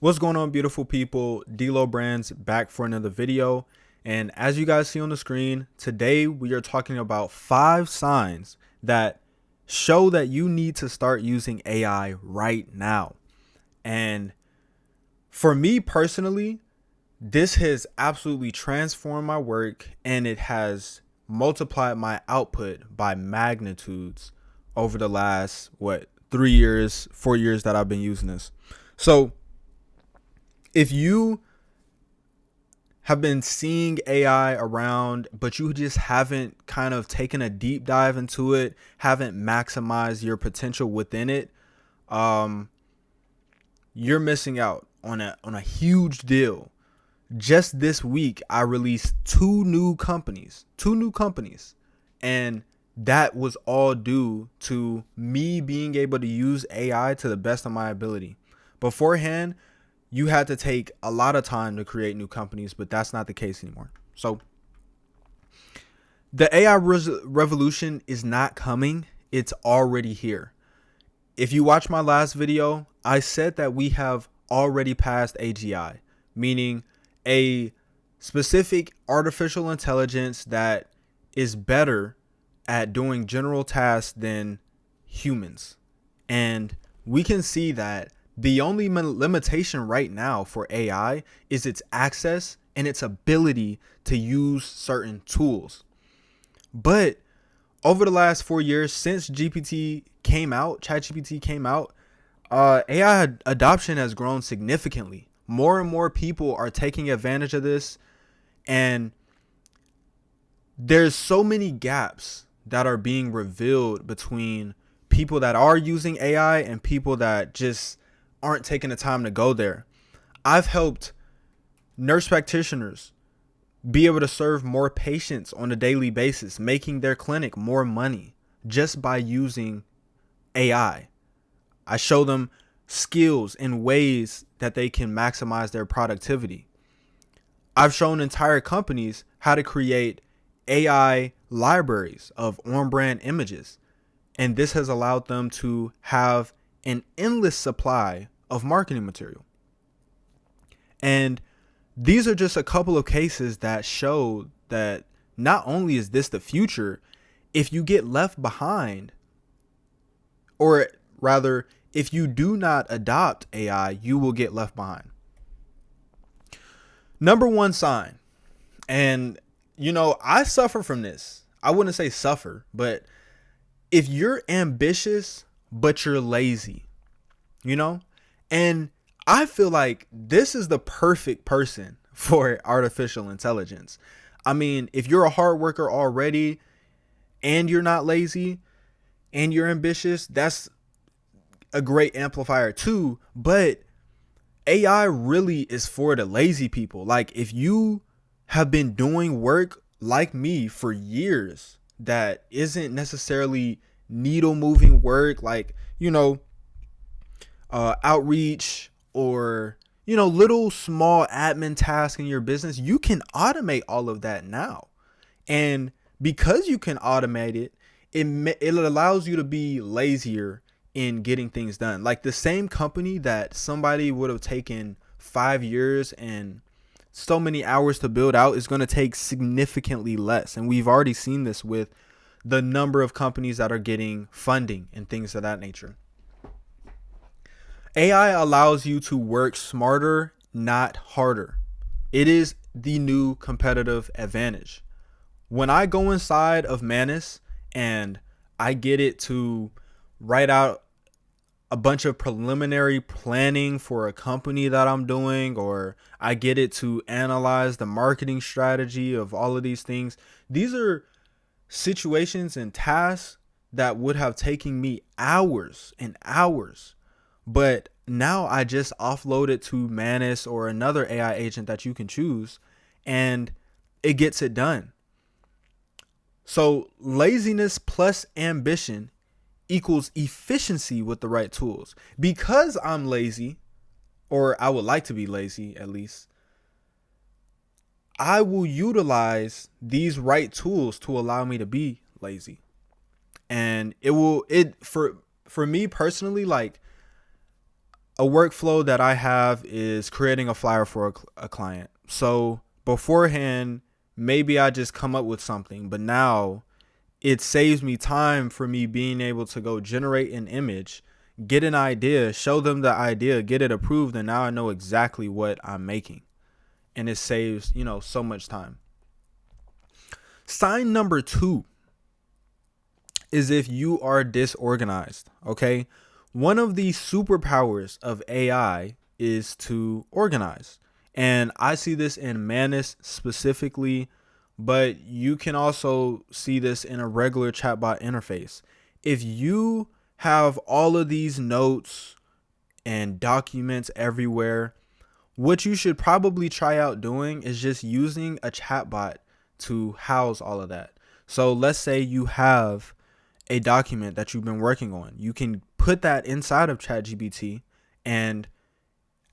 What's going on, beautiful people? D-Lo Brands back for another video. And as you guys see on the screen, today we are talking about 5 signs that show that you need to start using AI right now. And for me personally, this has absolutely transformed my work and it has multiplied my output by magnitudes over the last, 3 years, 4 years that I've been using this. So if you have been seeing AI around, but you just haven't kind of taken a deep dive into it, haven't maximized your potential within it, you're missing out on a huge deal. Just this week, I released two new companies, and that was all due to me being able to use AI to the best of my ability. Beforehand, you had to take a lot of time to create new companies, but that's not the case anymore. So the AI revolution is not coming. It's already here. If you watch my last video, I said that we have already passed AGI, meaning a specific artificial intelligence that is better at doing general tasks than humans. And we can see that the only limitation right now for AI is its access and its ability to use certain tools. But over the last 4 years, since ChatGPT came out, AI adoption has grown significantly. More and more people are taking advantage of this, and there's so many gaps that are being revealed between people that are using AI and people that just aren't taking the time to go there. I've helped nurse practitioners be able to serve more patients on a daily basis, making their clinic more money just by using AI. I show them skills and ways that they can maximize their productivity. I've shown entire companies how to create AI libraries of on-brand images, and this has allowed them to have an endless supply of marketing material. And these are just a couple of cases that show that not only is this the future, if you get left behind, or rather, if you do not adopt AI, you will get left behind. Number one sign, and I suffer from this. I wouldn't say suffer, but if you're ambitious, but you're lazy, and I feel like this is the perfect person for artificial intelligence. I mean, if you're a hard worker already and you're not lazy and you're ambitious, that's a great amplifier too. But AI really is for the lazy people. Like, if you have been doing work like me for years that isn't necessarily needle moving work, like, outreach or little small admin tasks in your business, you can automate all of that now. And because you can automate it, it allows you to be lazier in getting things done. Like, the same company that somebody would have taken 5 years and so many hours to build out is going to take significantly less. And we've already seen this with the number of companies that are getting funding and things of that nature. AI allows you to work smarter, not harder. It is the new competitive advantage. When I go inside of Manus and I get it to write out a bunch of preliminary planning for a company that I'm doing, or I get it to analyze the marketing strategy of all of these things, these are situations and tasks that would have taken me hours and hours. But now I just offload it to Manus or another AI agent that you can choose, and it gets it done. So laziness plus ambition equals efficiency with the right tools. Because I'm lazy, or I would like to be lazy at least, I will utilize these right tools to allow me to be lazy. And for me personally, like, a workflow that I have is creating a flyer for a client. So beforehand, maybe I just come up with something, but now it saves me time for me being able to go generate an image, get an idea, show them the idea, get it approved, and now I know exactly what I'm making. And it saves, so much time. Sign number 2 is if you are disorganized, okay? One of the superpowers of AI is to organize. And I see this in Manus specifically, but you can also see this in a regular chatbot interface. If you have all of these notes and documents everywhere, what you should probably try out doing is just using a chatbot to house all of that. So let's say you have a document that you've been working on. You can put that inside of ChatGPT and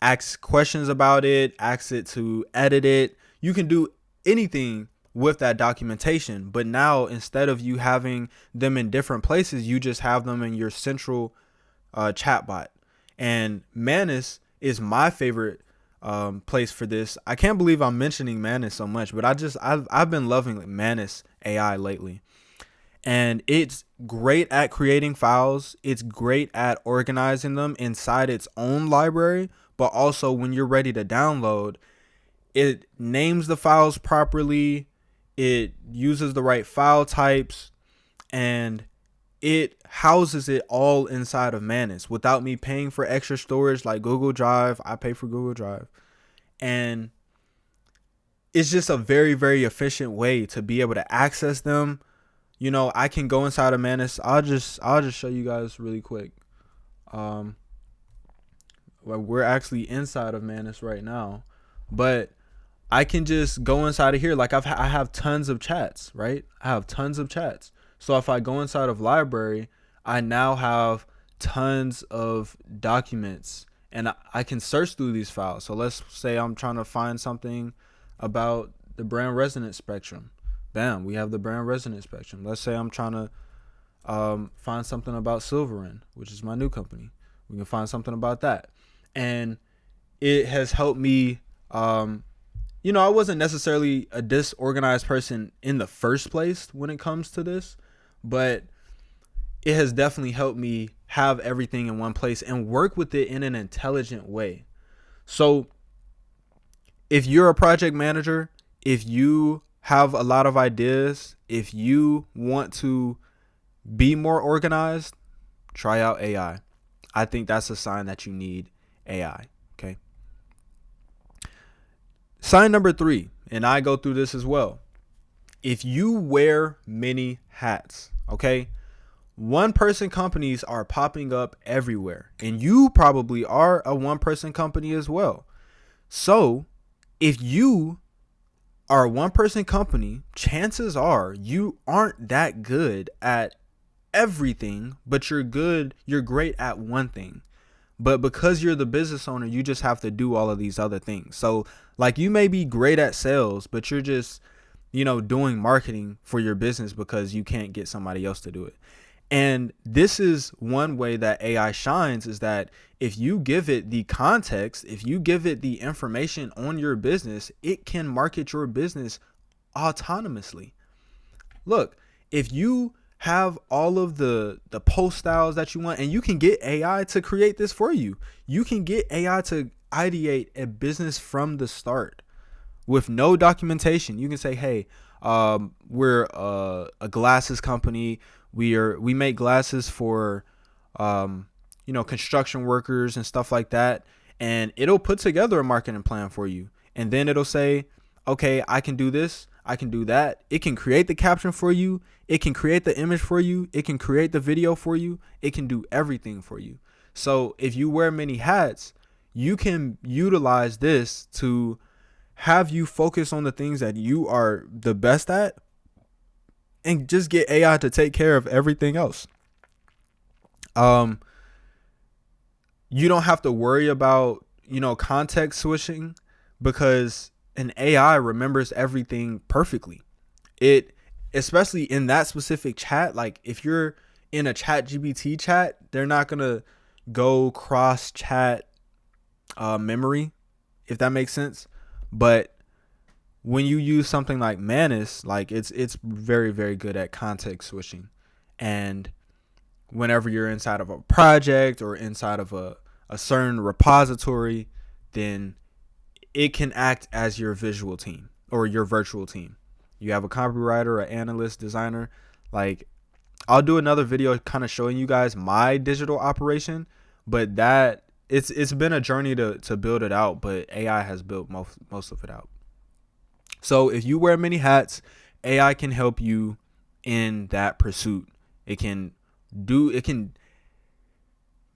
ask questions about it, ask it to edit it. You can do anything with that documentation, but now instead of you having them in different places, you just have them in your central chatbot. And Manus is my favorite place for this. I can't believe I'm mentioning Manus so much, but I've been loving Manus AI lately. And it's great at creating files. It's great at organizing them inside its own library, but also when you're ready to download, it names the files properly. It uses the right file types, and it houses it all inside of Manus without me paying for extra storage like Google Drive. I pay for Google Drive. And it's just a very, very efficient way to be able to access them. I can go inside of Manus. I'll just show you guys really quick. We're actually inside of Manus right now, but I can just go inside of here. Like I have tons of chats, right? I have tons of chats. So if I go inside of library, I now have tons of documents, and I can search through these files. So let's say I'm trying to find something about the brand resonance spectrum. Bam, we have the brand resonance spectrum. Let's say I'm trying to find something about Silverin, which is my new company. We can find something about that. And it has helped me. I wasn't necessarily a disorganized person in the first place when it comes to this, but it has definitely helped me have everything in one place and work with it in an intelligent way. So if you're a project manager, if you have a lot of ideas, if you want to be more organized, try out AI. I think that's a sign that you need AI. Okay. Sign number 3, and I go through this as well. If you wear many hats, okay, one-person companies are popping up everywhere, and you probably are a one-person company as well. So if you are a one-person company, chances are you aren't that good at everything, but you're great at one thing. But because you're the business owner, you just have to do all of these other things. So like you may be great at sales, but you're just, doing marketing for your business because you can't get somebody else to do it. And this is one way that AI shines, is that if you give it the context, if you give it the information on your business, it can market your business autonomously. Look, if you have all of the post styles that you want, and you can get AI to create this for you. You can get AI to ideate a business from the start with no documentation. You can say, hey, we're a glasses company. We make glasses for construction workers and stuff like that, and it'll put together a marketing plan for you. And then it'll say, okay, I can do this, I can do that. It can create the caption for you. It can create the image for you. It can create the video for you. It can do everything for you. So if you wear many hats, you can utilize this to have you focus on the things that you are the best at and just get AI to take care of everything else. You don't have to worry about, context switching, because an AI remembers everything perfectly. It, especially in that specific chat, like if you're in a ChatGPT chat, they're not going to go cross chat memory, if that makes sense. But when you use something like Manus, like it's very, very good at context switching. And whenever you're inside of a project or inside of a certain repository, then it can act as your visual team or your virtual team. You have a copywriter, an analyst, designer. Like, I'll do another video kind of showing you guys my digital operation, but that it's been a journey to build it out, but AI has built most of it out. So if you wear many hats, AI can help you in that pursuit. It can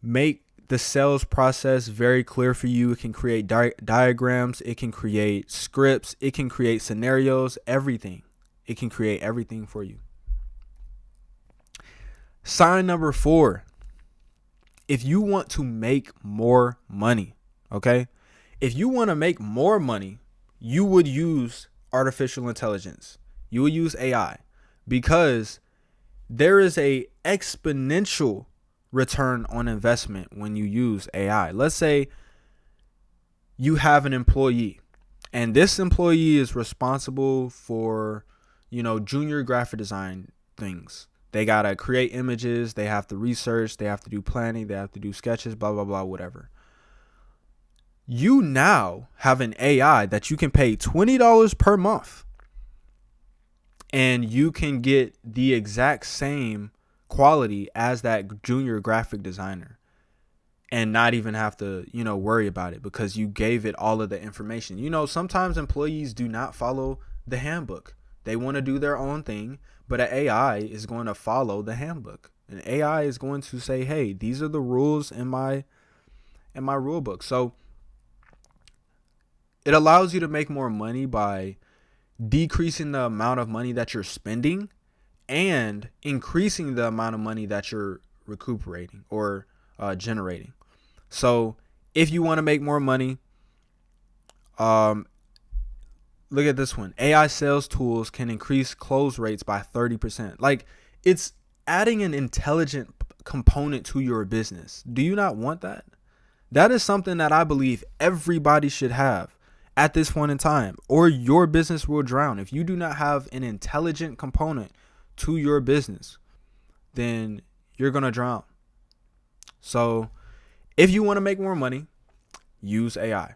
make the sales process very clear for you. It can create diagrams. It can create scripts. It can create scenarios, everything. It can create everything for you. Sign number 4. If you want to make more money, okay? If you want to make more money, you would use artificial intelligence. You would use AI, because there is a exponential return on investment when you use AI. Let's say you have an employee, and this employee is responsible for, junior graphic design things. They got to create images, they have to research, they have to do planning, they have to do sketches, blah, blah, blah, whatever. You now have an AI that you can pay $20 per month, and you can get the exact same quality as that junior graphic designer and not even have to, worry about it, because you gave it all of the information. Sometimes employees do not follow the handbook. They want to do their own thing, but an AI is going to follow the handbook. An AI is going to say, hey, these are the rules in my rule book. So it allows you to make more money by decreasing the amount of money that you're spending and increasing the amount of money that you're recuperating or generating. So if you want to make more money, look at this one. AI sales tools can increase close rates by 30%. Like, it's adding an intelligent component to your business. Do you not want that? That is something that I believe everybody should have at this point in time, or your business will drown. If you do not have an intelligent component to your business, then you're going to drown. So if you want to make more money, use AI.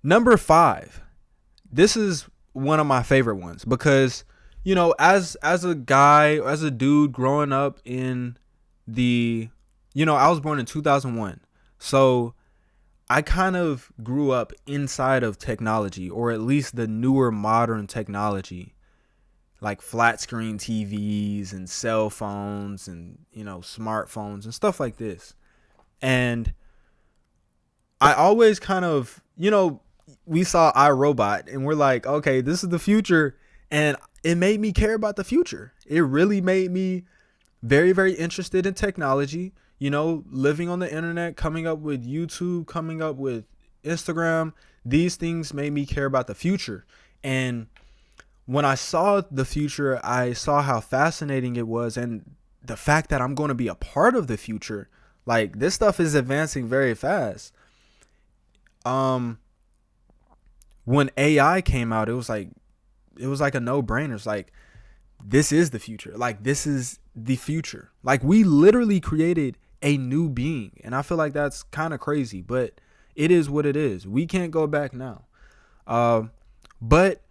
Number 5, this is one of my favorite ones, because, as a guy, as a dude growing up in I was born in 2001. So I kind of grew up inside of technology, or at least the newer modern technology, like flat screen TVs and cell phones and, smartphones and stuff like this. And I always kind of, we saw iRobot and we're like, okay, this is the future. And it made me care about the future. It really made me very, very interested in technology, living on the internet, coming up with YouTube, coming up with Instagram. These things made me care about the future. And when I saw the future, I saw how fascinating it was, and the fact that I'm going to be a part of the future. Like, this stuff is advancing very fast. When AI came out, it was like a no-brainer. It's like, this is the future. Like, this is the future. Like, we literally created a new being, and I feel like that's kind of crazy, but it is what it is. We can't go back now. But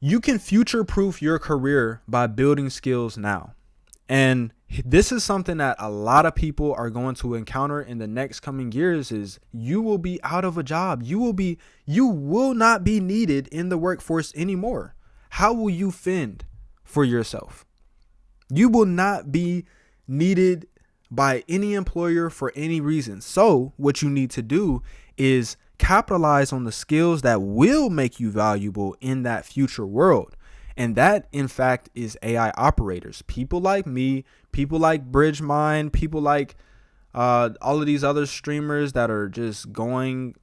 you can future-proof your career by building skills now. And this is something that a lot of people are going to encounter in the next coming years, is you will be out of a job. You will not be needed in the workforce anymore. How will you fend for yourself? You will not be needed by any employer for any reason. So what you need to do is capitalize on the skills that will make you valuable in that future world. And that, in fact, is AI operators. People like me, people like BridgeMind, people like all of these other streamers that are just going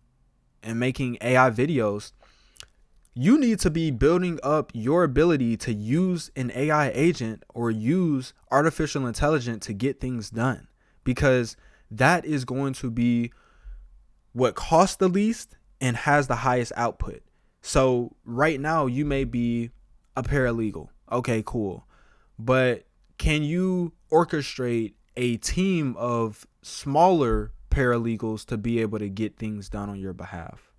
and making AI videos. You need to be building up your ability to use an AI agent or use artificial intelligence to get things done. Because that is going to be what costs the least and has the highest output. So right now you may be a paralegal. Okay, cool. But can you orchestrate a team of smaller paralegals to be able to get things done on your behalf?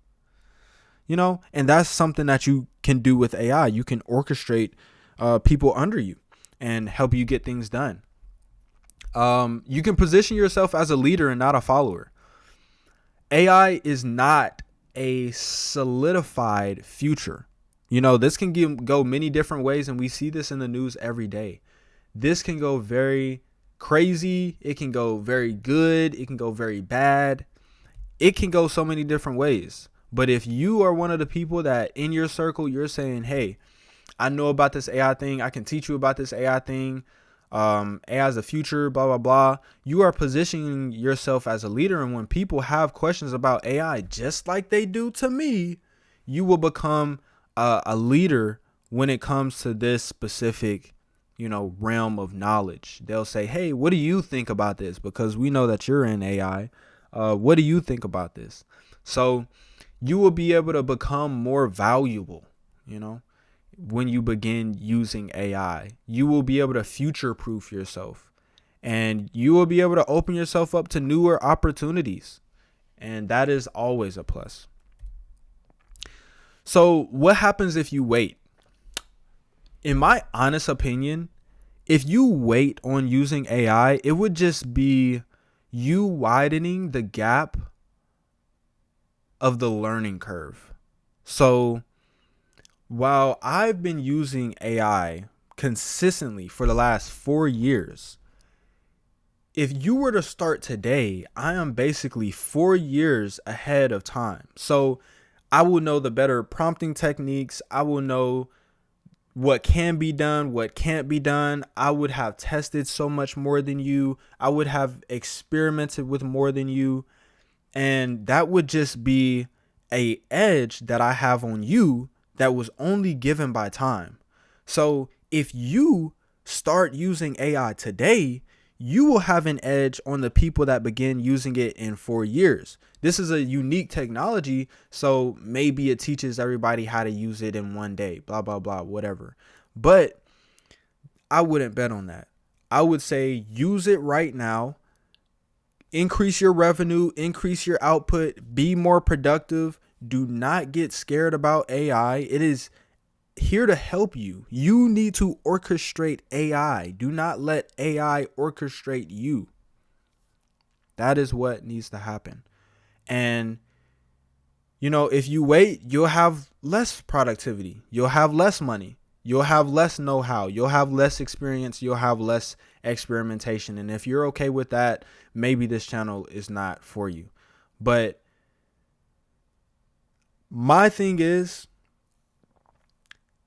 And that's something that you can do with AI. You can orchestrate people under you and help you get things done. You can position yourself as a leader and not a follower. AI is not a solidified future. This can go many different ways, and we see this in the news every day. This can go very crazy. It can go very good. It can go very bad. It can go so many different ways. But if you are one of the people that in your circle, you're saying, hey, I know about this AI thing. I can teach you about this AI thing. AI is the future, blah, blah, blah. You are positioning yourself as a leader. And when people have questions about AI, just like they do to me, you will become a leader when it comes to this specific, realm of knowledge. They'll say, hey, what do you think about this? Because we know that you're in AI. What do you think about this? So you will be able to become more valuable, when you begin using AI. You will be able to future-proof yourself, and you will be able to open yourself up to newer opportunities. And that is always a plus. So what happens if you wait? In my honest opinion, if you wait on using AI, it would just be you widening the gap of the learning curve. So while I've been using AI consistently for the last 4 years, if you were to start today, I am basically 4 years ahead of time. So I will know the better prompting techniques. I will know what can be done, what can't be done. I would have tested so much more than you. I would have experimented with more than you. And that would just be a edge that I have on you that was only given by time. So if you start using AI today, you will have an edge on the people that begin using it in 4 years. This is a unique technology, so maybe it teaches everybody how to use it in 1 day, blah, blah, blah, whatever. But I wouldn't bet on that. I would say use it right now. Increase your revenue, increase your output, be more productive. Do not get scared about AI. It is here to help you. You need to orchestrate AI. Do not let AI orchestrate you. That is what needs to happen. And, if you wait, you'll have less productivity. You'll have less money. You'll have less know-how. You'll have less experience. You'll have less experimentation. And if you're okay with that, maybe this channel is not for you. But my thing is,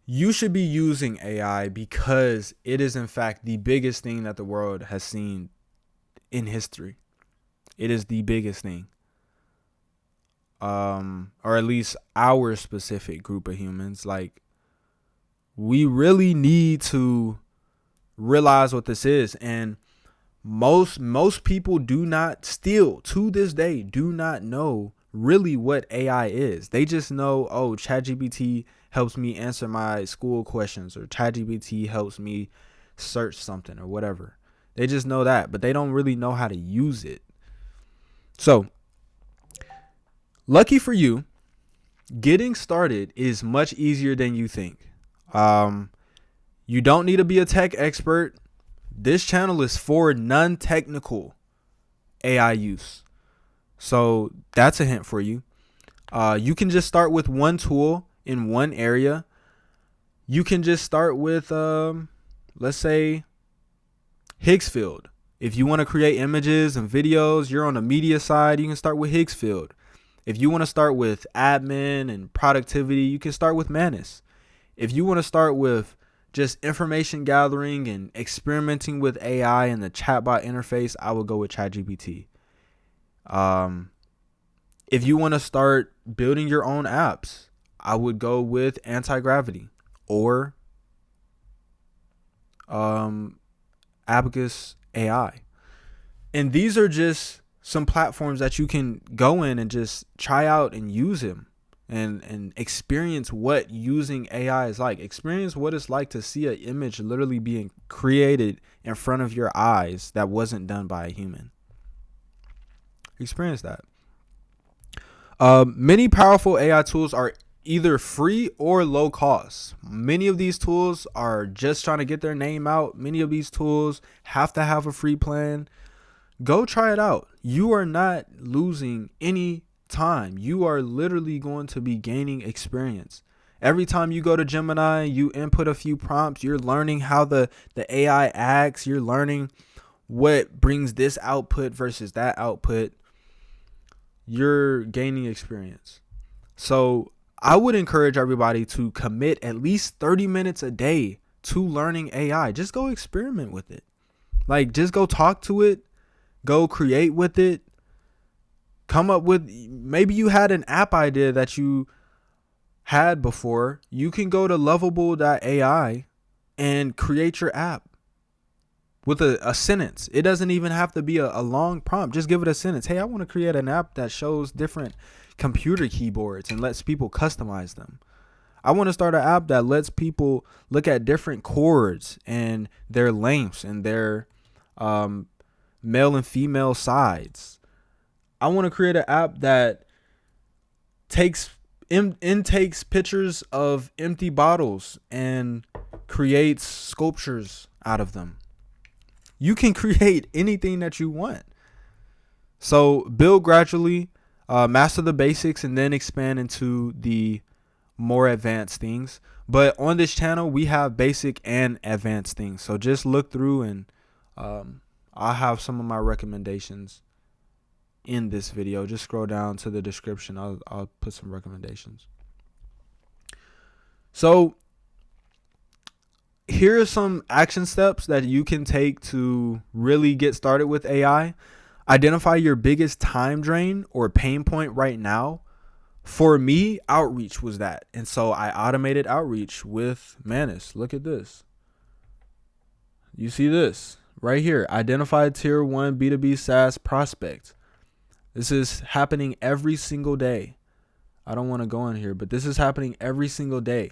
you should be using AI because it is, in fact, the biggest thing that the world has seen in history. It is the biggest thing. Or at least our specific group of humans. Like, we really need to realize what this is. And most people do not, still to this day, do not know really what AI is. They just know, oh, ChatGPT helps me answer my school questions, or ChatGPT helps me search something or whatever. They just know that, but they don't really know how to use it. So, lucky for you, getting started is much easier than you think. You don't need to be a tech expert. This channel is for non-technical AI use. So that's a hint for you. You can just start with one tool in one area. You can just start with, let's say, Higgsfield. If you want to create images and videos, you're on the media side, you can start with Higgsfield. If you want to start with admin and productivity, you can start with Manus. If you want to start with just information gathering and experimenting with AI and the chatbot interface, I would go with ChatGPT. If you want to start building your own apps, I would go with Anti-Gravity or Abacus AI. And these are just some platforms that you can go in and just try out and use them and experience what using AI is like. Experience what it's like to see an image literally being created in front of your eyes that wasn't done by a human. Experience that. Many powerful AI tools are either free or low cost. Many of these tools are just trying to get their name out. Many of these tools have to have a free plan. Go try it out. You are not losing any time. You are literally going to be gaining experience. Every time you go to Gemini, you input a few prompts. You're learning how the AI acts. You're learning what brings this output versus that output. You're gaining experience. So I would encourage everybody to commit at least 30 minutes a day to learning AI. Just go experiment with it. Like, just go talk to it. Go create with it. Come up with, maybe you had an app idea that you had before. You can go to lovable.ai and create your app with a sentence. It doesn't even have to be a long prompt. Just give it a sentence. Hey, I want to create an app that shows different computer keyboards and lets people customize them. I want to start an app that lets people look at different chords and their lengths and their male and female sides. I want to create an app that intakes pictures of empty bottles and creates sculptures out of them. You can create anything that you want. So build gradually, master the basics, and then expand into the more advanced things. But on this channel, we have basic and advanced things. So just look through, and I'll have some of my recommendations in this video. Just scroll down to the description. I'll put some recommendations. So here are some action steps that you can take to really get started with AI. Identify your biggest time drain or pain point right now. For me, outreach was that. And so I automated outreach with Manus. Look at this. You see this right here. Identify tier 1 B2B SaaS prospect. This is happening every single day. I don't want to go in here, but this is happening every single day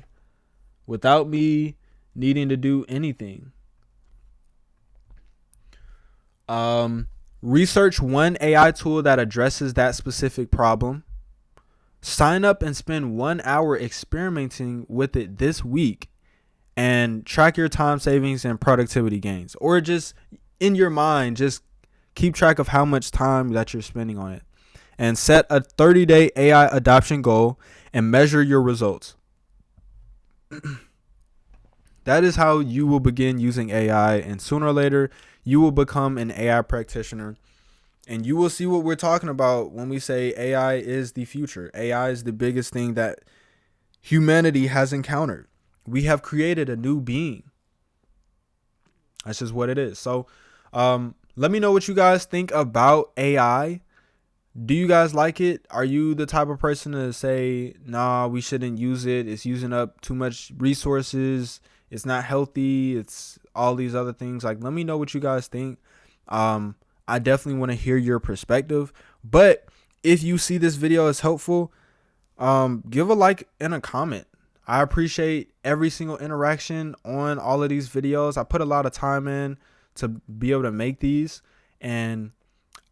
without me needing to do anything. Research one AI tool that addresses that specific problem. Sign up and spend 1 hour experimenting with it this week and track your time savings and productivity gains. Or just in your mind, just keep track of how much time that you're spending on it. And set a 30-day AI adoption goal and measure your results. That is how you will begin using AI, and sooner or later you will become an AI practitioner, and you will see what we're talking about when we say AI is the future. AI is the biggest thing that humanity has encountered. We have created a new being. That's just what it is. So let me know what you guys think about AI. Do you guys like it? Are you the type of person to say, nah, we shouldn't use it, it's using up too much resources, it's not healthy, it's all these other things? Like, let me know what you guys think. I definitely want to hear your perspective. But if you see this video as helpful, give a like and a comment. I appreciate every single interaction on all of these videos. I put a lot of time in to be able to make these, and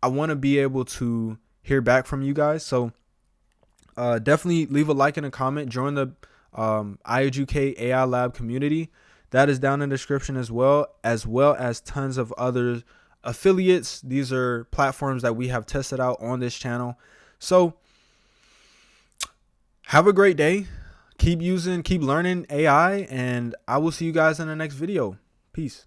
I want to be able to hear back from you guys. So definitely leave a like and a comment. Join the IEducate AI Lab community. That is down in the description as well as tons of other affiliates. These are platforms that we have tested out on this channel. So have a great day. Keep learning AI, and I will see you guys in the next video. Peace.